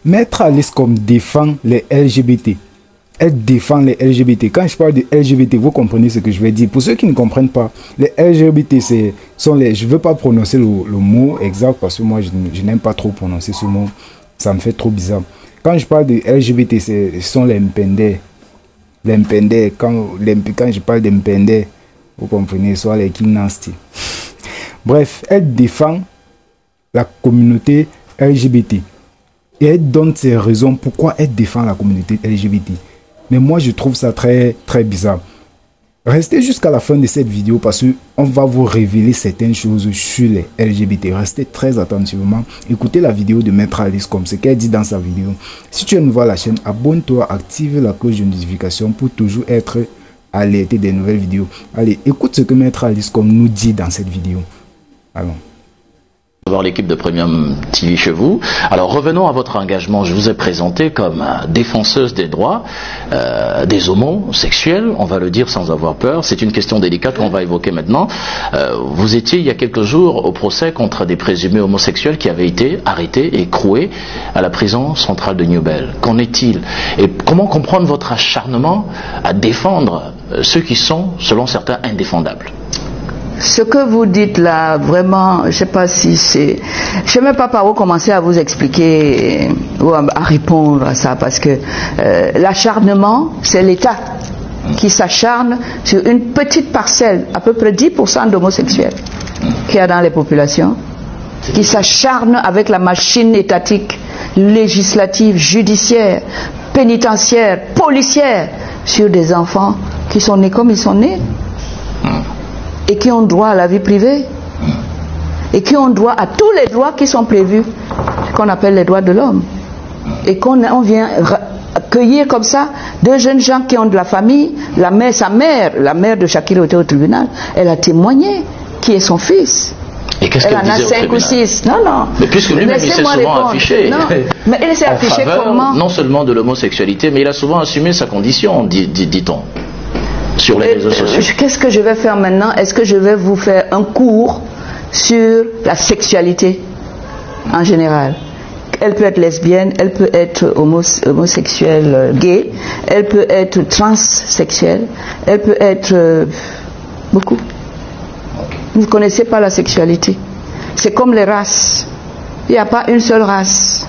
Maître Alice Combes défend les LGBT. Elle défend les LGBT. Quand je parle de LGBT, vous comprenez ce que je vais dire. Pour ceux qui ne comprennent pas, les LGBT, sont les... Je ne veux pas prononcer le mot exact parce que moi, je n'aime pas trop prononcer ce mot. Ça me fait trop bizarre. Quand je parle de LGBT, ce sont les mpendés. Les mpendés, quand je parle de mpendés, vous comprenez, soit les King Nasty. Bref, elle défend la communauté LGBT. Et elle donne ses raisons pourquoi elle défend la communauté LGBT. Mais moi, je trouve ça très, très bizarre. Restez jusqu'à la fin de cette vidéo parce qu'on va vous révéler certaines choses sur les LGBT. Restez très attentivement. Écoutez la vidéo de Maître Alice Combes, ce qu'elle dit dans sa vidéo. Si tu es nouveau à la chaîne, abonne-toi, active la cloche de notification pour toujours être alerté des nouvelles vidéos. Allez, écoute ce que Maître Alice Combes nous dit dans cette vidéo. Allons. Voir l'équipe de Premium TV chez vous. Alors revenons à votre engagement. Je vous ai présenté comme défenseuse des droits des homosexuels, on va le dire sans avoir peur. C'est une question délicate qu'on va évoquer maintenant. Vous étiez il y a quelques jours au procès contre des présumés homosexuels qui avaient été arrêtés et écroués à la prison centrale de Newbell. Qu'en est-il? Et comment comprendre votre acharnement à défendre ceux qui sont, selon certains, indéfendables? Ce que vous dites là, vraiment, je ne sais pas si c'est... Je ne sais même pas par où commencer à vous expliquer ou à répondre à ça, parce que l'acharnement, c'est l'État qui s'acharne sur une petite parcelle, à peu près 10% d'homosexuels qu'il y a dans les populations, qui s'acharne avec la machine étatique, législative, judiciaire, pénitentiaire, policière, sur des enfants qui sont nés comme ils sont nés. Et qui ont droit à la vie privée, et qui ont droit à tous les droits qui sont prévus, qu'on appelle les droits de l'homme, et qu'on vient accueillir comme ça deux jeunes gens qui ont de la famille. La mère, sa mère, la mère de Shakira était au tribunal, elle a témoigné qui est son fils. Et qu'est-ce qu'elle disait au tribunal? 5 ou 6. Non, non. Mais puisque lui-même il s'est souvent affiché. Non. Mais il s'est affiché comment? Non seulement de l'homosexualité, mais il a souvent assumé sa condition, dit-on. Sur les réseaux sociaux. Qu'est-ce que je vais faire maintenant? Est-ce que je vais vous faire un cours sur la sexualité en général? Elle peut être lesbienne, elle peut être homosexuelle gay, elle peut être transsexuelle, elle peut être beaucoup. Vous ne connaissez pas la sexualité. C'est comme les races. Il n'y a pas une seule race.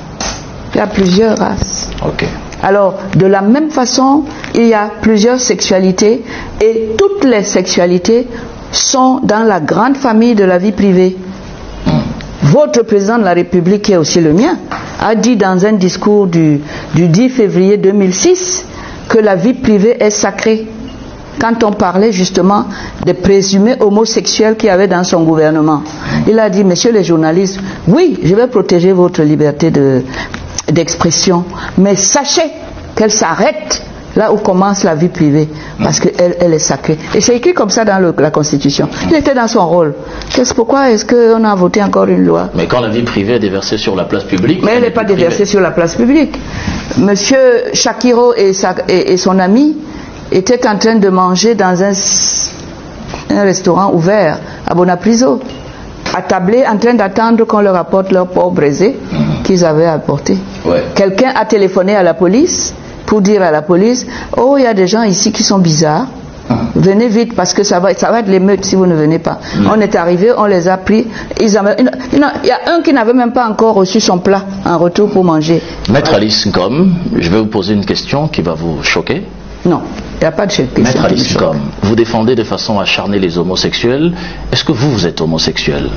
Il y a plusieurs races. Ok. Alors, de la même façon, il y a plusieurs sexualités et toutes les sexualités sont dans la grande famille de la vie privée. Votre président de la République, qui est aussi le mien, a dit dans un discours du 10 février 2006 que la vie privée est sacrée. Quand on parlait justement des présumés homosexuels qu'il y avait dans son gouvernement, il a dit, messieurs les journalistes, oui, je vais protéger votre liberté d'expression, mais sachez qu'elle s'arrête là où commence la vie privée, parce qu'elle est sacrée. Et c'est écrit comme ça dans la Constitution. Il était dans son rôle. Pourquoi est-ce qu'on a voté encore une loi? Mais quand la vie privée est déversée sur la place publique... Mais elle n'est pas déversée sur la place publique. Monsieur Shakiro et son ami étaient en train de manger dans un restaurant ouvert à Bonapriso, attablés en train d'attendre qu'on leur apporte leur porc braisé qu'ils avaient apporté. Ouais. Quelqu'un a téléphoné à la police pour dire à la police, oh, il y a des gens ici qui sont bizarres, venez vite parce que ça va être l'émeute si vous ne venez pas. On est arrivé, on les a pris, il y a un qui n'avait même pas encore reçu son plat en retour pour manger. Maître Alice Combes, je vais vous poser une question qui va vous choquer. Non, il n'y a pas de question. Maître Alice Combes, vous défendez de façon acharnée les homosexuels. Est-ce que vous êtes homosexuel?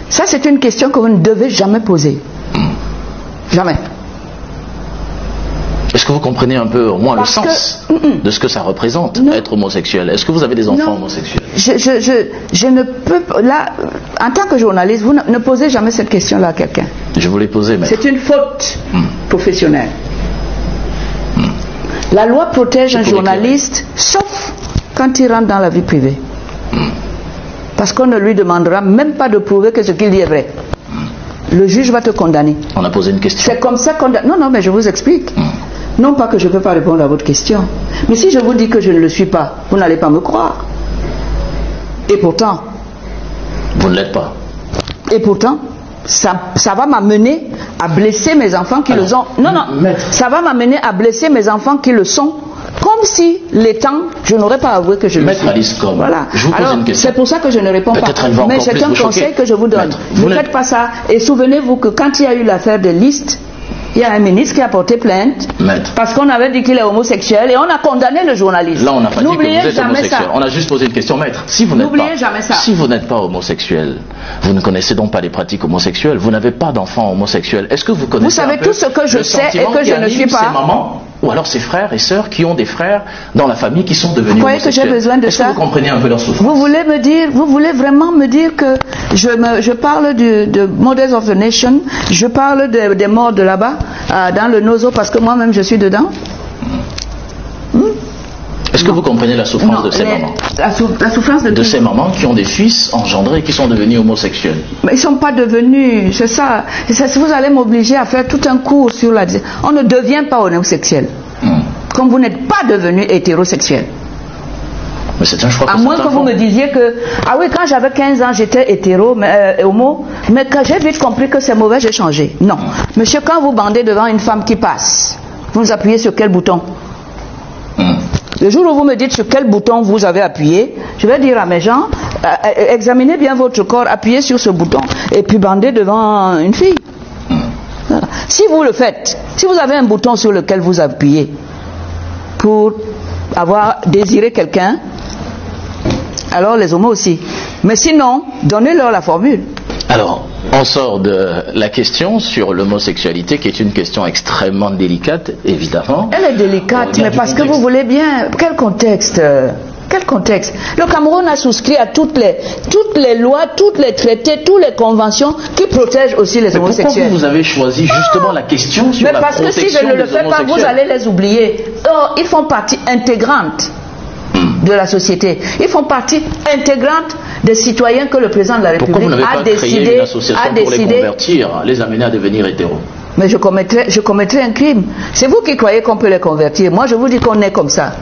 Ça, c'est une question que vous ne devez jamais poser. Jamais. Est-ce que vous comprenez un peu au moins le sens de ce que ça représente, être homosexuel? Est-ce que vous avez des enfants homosexuels? Je ne peux pas... Là, en tant que journaliste, vous ne posez jamais cette question-là à quelqu'un. Je vous l'ai posée, mais... C'est une faute professionnelle. La loi protège un journaliste, sauf quand il rentre dans la vie privée. Parce qu'on ne lui demandera même pas de prouver que ce qu'il dit est vrai. Le juge va te condamner. On a posé une question. C'est comme ça qu'on... Non, non, mais je vous explique. Non pas que je ne peux pas répondre à votre question. Mais si je vous dis que je ne le suis pas, vous n'allez pas me croire. Et pourtant... Vous ne l'êtes pas. Et pourtant, ça va m'amener à blesser mes enfants qui le sont. Non, non, ça va m'amener à blesser mes enfants qui le sont. Comme si l'étant, je n'aurais pas avoué que je le suis. Alice Combes, voilà. Je vous pose une question. C'est pour ça que je ne réponds pas. Mais c'est un conseil que je vous donne. Ne faites pas ça. Et souvenez-vous que quand il y a eu l'affaire de List, il y a un ministre qui a porté plainte parce qu'on avait dit qu'il est homosexuel et on a condamné le journaliste. Là, on n'a pas dit que vous êtes homosexuel. On a juste posé une question, maître. Si vous n'êtes pas homosexuel, vous ne connaissez donc pas les pratiques homosexuelles, vous n'avez pas d'enfants homosexuels. Est-ce que vous connaissez Vous savez tout ce que je sais et que je ne suis pas. Ses mamans, ou alors ses frères et sœurs qui ont des frères dans la famille qui sont devenus homosexuels. Vous croyez que j'ai besoin de ça? Est-ce que vous comprenez un peu leur souffrance? Vous voulez vraiment me dire que je parle de Mothers of the Nation, je parle des morts de là-bas, dans le Nozo, parce que moi-même je suis dedans? Est-ce que vous comprenez la souffrance de ces mamans? La souffrance de ces mamans qui ont des fils engendrés et qui sont devenus homosexuels. Mais ils ne sont pas devenus, c'est ça. Vous allez m'obliger à faire tout un cours sur la... On ne devient pas homosexuel. Comme vous n'êtes pas devenu hétérosexuel. Mais c'est un choix que à moins que vous me disiez que, ah oui, quand j'avais 15 ans, j'étais homo, mais quand j'ai vite compris que c'est mauvais, j'ai changé. Non. Monsieur, quand vous bandez devant une femme qui passe, vous appuyez sur quel bouton? Le jour où vous me dites sur quel bouton vous avez appuyé, je vais dire à mes gens, examinez bien votre corps, appuyez sur ce bouton, et puis bandez devant une fille. Voilà. Si vous le faites, si vous avez un bouton sur lequel vous appuyez pour avoir désiré quelqu'un, alors les homos aussi. Mais sinon, donnez-leur la formule. Alors, on sort de la question sur l'homosexualité, qui est une question extrêmement délicate, évidemment. Elle est délicate, mais parce que vous voulez bien... Quel contexte? Quel contexte? Le Cameroun a souscrit à toutes les lois, tous les traités, toutes les conventions qui protègent aussi les homosexuels. Pourquoi vous avez choisi justement la question sur la protection des homosexuels? Mais parce que si je ne le fais pas, vous allez les oublier. Or, ils font partie intégrante de la société. Ils font partie intégrante des citoyens que le président de la République a décidé, une association pour les convertir, les amener à devenir hétéros. Mais je commettrais un crime. C'est vous qui croyez qu'on peut les convertir. Moi, je vous dis qu'on est comme ça.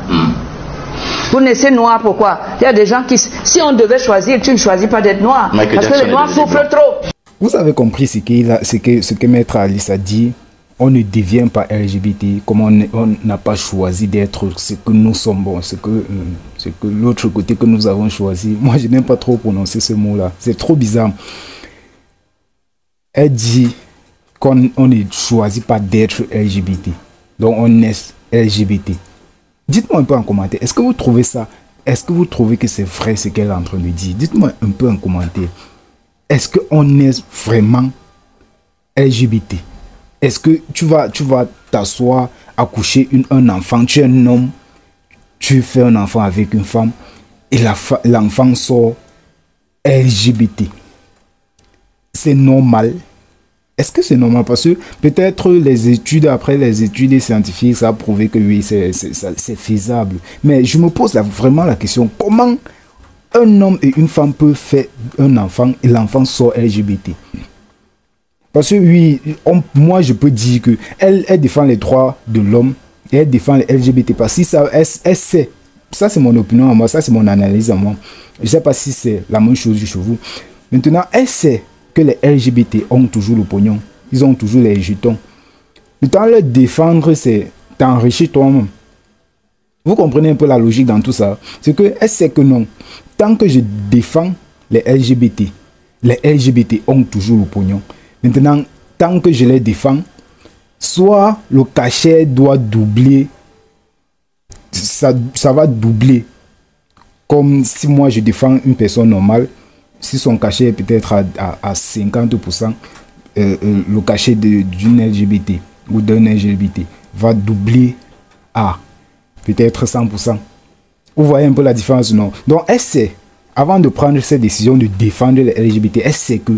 Vous naissez noir, pourquoi? Il y a des gens qui, si on devait choisir, tu ne choisis pas d'être noir. Parce que les noirs souffrent trop. Vous avez compris ce que Maître Alice a dit. On ne devient pas LGBT, comme on n'a pas choisi d'être ce que nous sommes, bon, ce que l'autre côté que nous avons choisi. Moi, je n'aime pas trop prononcer ce mot-là. C'est trop bizarre. Elle dit qu'on ne choisit pas d'être LGBT. Donc, on est LGBT. Dites-moi un peu en commentaire. Est-ce que vous trouvez ça? Est-ce que vous trouvez que c'est vrai ce qu'elle est en train de dire? Dites-moi un peu en commentaire. Est-ce qu'on est vraiment LGBT? Est-ce que tu vas t'asseoir, accoucher un enfant, tu es un homme, tu fais un enfant avec une femme et l'enfant sort LGBT? C'est normal? Est-ce que c'est normal? Parce que peut-être après les études scientifiques, ça a prouvé que oui, c'est faisable. Mais je me pose vraiment la question, comment un homme et une femme peuvent faire un enfant et l'enfant sort LGBT? Parce que oui, moi je peux dire que elle défend les droits de l'homme et elle défend les LGBT. Parce que elle sait, ça c'est mon opinion à moi, ça c'est mon analyse à moi. Je ne sais pas si c'est la même chose chez vous. Maintenant, elle sait que les LGBT ont toujours le pognon. Ils ont toujours les jetons. Maintenant, le défendre, c'est t'enrichir toi-même. Vous comprenez un peu la logique dans tout ça? C'est qu'elle sait que non. Tant que je défends les LGBT ont toujours le pognon. Maintenant, tant que je les défends, soit le cachet doit doubler, ça va doubler. Comme si moi je défends une personne normale, si son cachet est peut-être à 50%, le cachet d'une LGBT ou d'un LGBT va doubler à peut-être 100%. Vous voyez un peu la différence, non? Donc elle sait, avant de prendre cette décision de défendre les LGBT, elle sait que,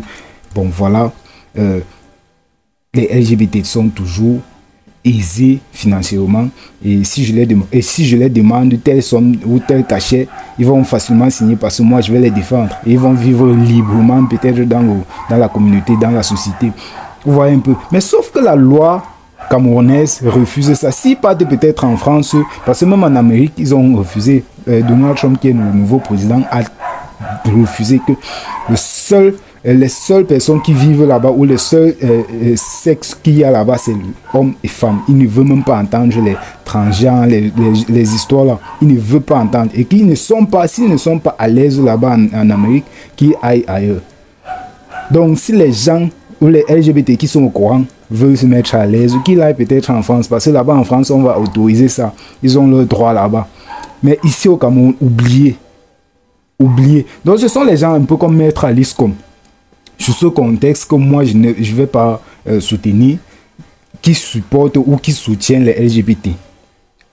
bon voilà, les LGBT sont toujours aisés financièrement et si je les demande telle somme ou tel cachet, ils vont facilement signer parce que moi je vais les défendre et ils vont vivre librement peut-être dans la communauté, dans la société. Vous voyez un peu. Mais sauf que la loi camerounaise refuse ça. Si pas peut-être en France, parce que même en Amérique ils ont refusé. Donald Trump, qui est le nouveau président, a refusé que le seul les seules personnes qui vivent là-bas ou les seuls sexes qu'il y a là-bas, c'est hommes et femmes. Il ne veut même pas entendre les transgenres, les histoires là. Il ne veut pas entendre. Et qu'ils ne sont pas, s'ils ne sont pas à l'aise là-bas en Amérique, qu'ils aillent ailleurs. Donc si les gens ou les LGBT qui sont au courant veulent se mettre à l'aise, qu'ils aillent peut-être en France, parce que là-bas en France, on va autoriser ça. Ils ont le droit là-bas. Mais ici au Cameroun, oubliez. Donc ce sont les gens un peu comme Maître Alice comme sur ce contexte que moi je ne vais pas soutenir, qui supportent ou qui soutiennent les LGBT.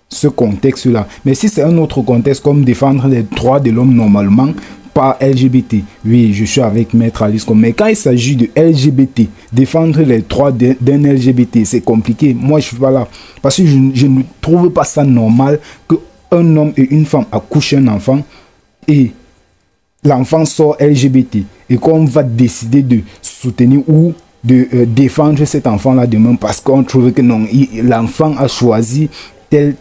Ce contexte-là. Mais si c'est un autre contexte comme défendre les droits de l'homme normalement, pas LGBT, oui, je suis avec Maître Alice comme. Mais quand il s'agit de LGBT, défendre les droits d'un LGBT, c'est compliqué. Moi, je suis pas là. Parce que je ne trouve pas ça normal qu'un homme et une femme accouchent un enfant et l'enfant sort LGBT et qu'on va décider de soutenir ou de défendre cet enfant-là demain parce qu'on trouve que non, l'enfant a choisi tel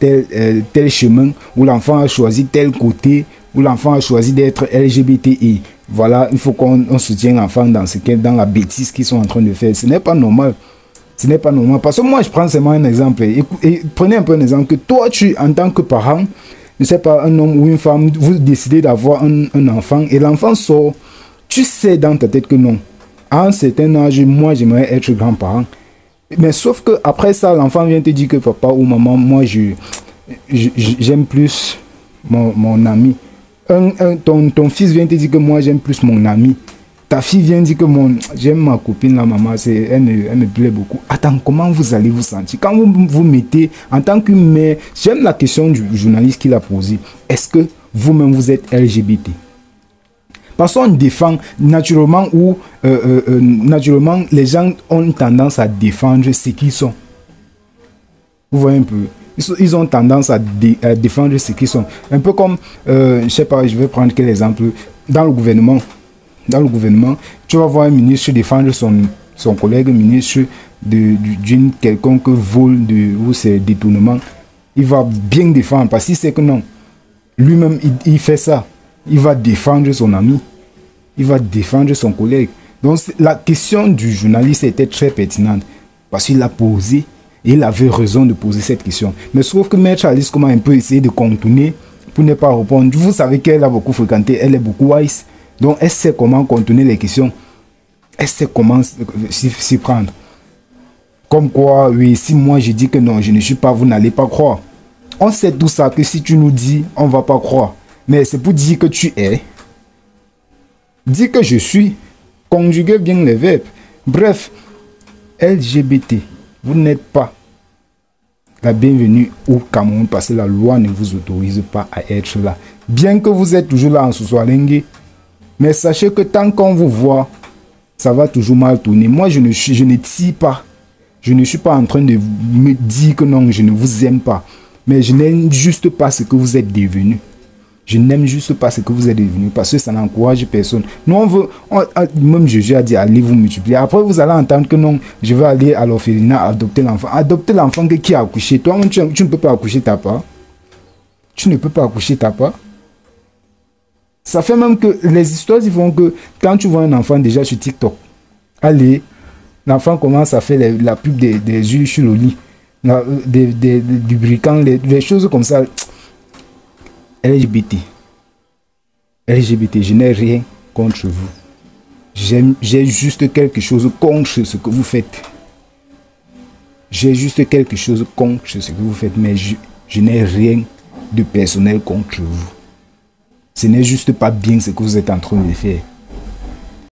chemin, ou l'enfant a choisi tel côté, ou l'enfant a choisi d'être LGBTI. Voilà, il faut qu'on soutienne l'enfant dans la bêtise qu'ils sont en train de faire. Ce n'est pas normal. Ce n'est pas normal. Parce que moi, je prends seulement un exemple. Et prenez un peu un exemple que toi, en tant que parent, je ne sais pas, un homme ou une femme, vous décidez d'avoir un enfant et l'enfant sort, tu sais dans ta tête que non. À un certain âge, moi, j'aimerais être grand-parent. Mais sauf que après ça, l'enfant vient te dire que papa ou maman, moi, j'aime plus mon ami. Ton fils vient te dire que moi, j'aime plus mon ami. Ta fille vient dire que j'aime ma copine, la maman, elle me plaît beaucoup. Attends, comment vous allez vous sentir? Quand vous mettez, en tant que mère, j'aime la question du journaliste qui l'a posée. Est-ce que vous-même, vous êtes LGBT? Parce qu'on défend naturellement ou naturellement, les gens ont tendance à défendre ce qu'ils sont. Vous voyez un peu? Ils ont tendance à défendre ce qu'ils sont. Un peu comme, je sais pas, je vais prendre quel exemple. Dans le gouvernement, tu vas voir un ministre défendre son collègue ministre d'une quelconque vol ou c'est détournement. Il va bien défendre parce qu'il sait que non. Lui-même, il fait ça. Il va défendre son ami. Il va défendre son collègue. Donc, la question du journaliste était très pertinente parce qu'il l'a posée et il avait raison de poser cette question. Mais sauf que Maître Alice comment un peu essayer de contourner pour ne pas répondre. Vous savez qu'elle a beaucoup fréquenté, elle est beaucoup wise. Donc, elle sait comment contourner les questions. Elle sait comment s'y prendre. Comme quoi, oui, si moi je dis que non, je ne suis pas, vous n'allez pas croire. On sait tout ça, que si tu nous dis, on ne va pas croire. Mais c'est pour dire que tu es. Dis que je suis. Conjuguez bien les verbes. Bref, LGBT, vous n'êtes pas la bienvenue au Cameroun parce que la loi ne vous autorise pas à être là. Bien que vous êtes toujours là en Soussoalengue, mais sachez que tant qu'on vous voit, ça va toujours mal tourner. Moi, je ne tire pas. Je ne suis pas en train de me dire que non, je ne vous aime pas. Mais je n'aime juste pas ce que vous êtes devenu. Je n'aime juste pas ce que vous êtes devenu parce que ça n'encourage personne. Nous, on veut, même Jésus a dit, allez vous multiplier. Après, vous allez entendre que non, je vais aller à l'orphelinat adopter l'enfant. Adopter l'enfant qui a accouché. Toi, tu ne peux pas accoucher ta part. Tu ne peux pas accoucher ta part. Ça fait même que les histoires, ils font que quand tu vois un enfant déjà sur TikTok, allez, l'enfant commence à faire la pub des huiles sur le lit, des lubrifiants, des choses comme ça. LGBT, je n'ai rien contre vous. J'ai juste quelque chose contre ce que vous faites. J'ai juste quelque chose contre ce que vous faites, mais je n'ai rien de personnel contre vous. Ce n'est juste pas bien ce que vous êtes en train de faire.